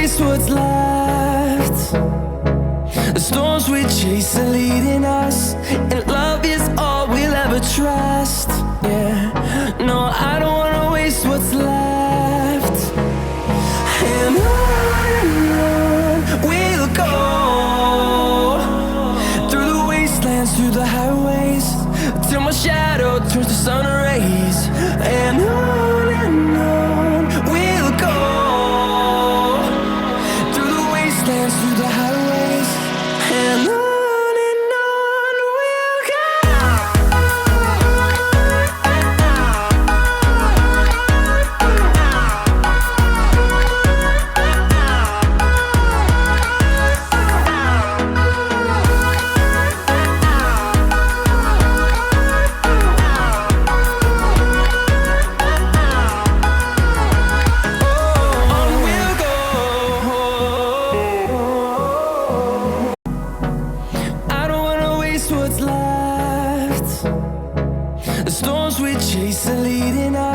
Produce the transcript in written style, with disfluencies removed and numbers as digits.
waste what's left. The storms we chase are leading us, and love is all we'll ever trust. Yeah, no, I don't wanna waste what's left. And on we'll go, through the wastelands, through the highways, till my shadow turns to sun rays. And on we'll go, through the wastelands, through the highways, and on we'll go. What's left? The storms we chase are leading us.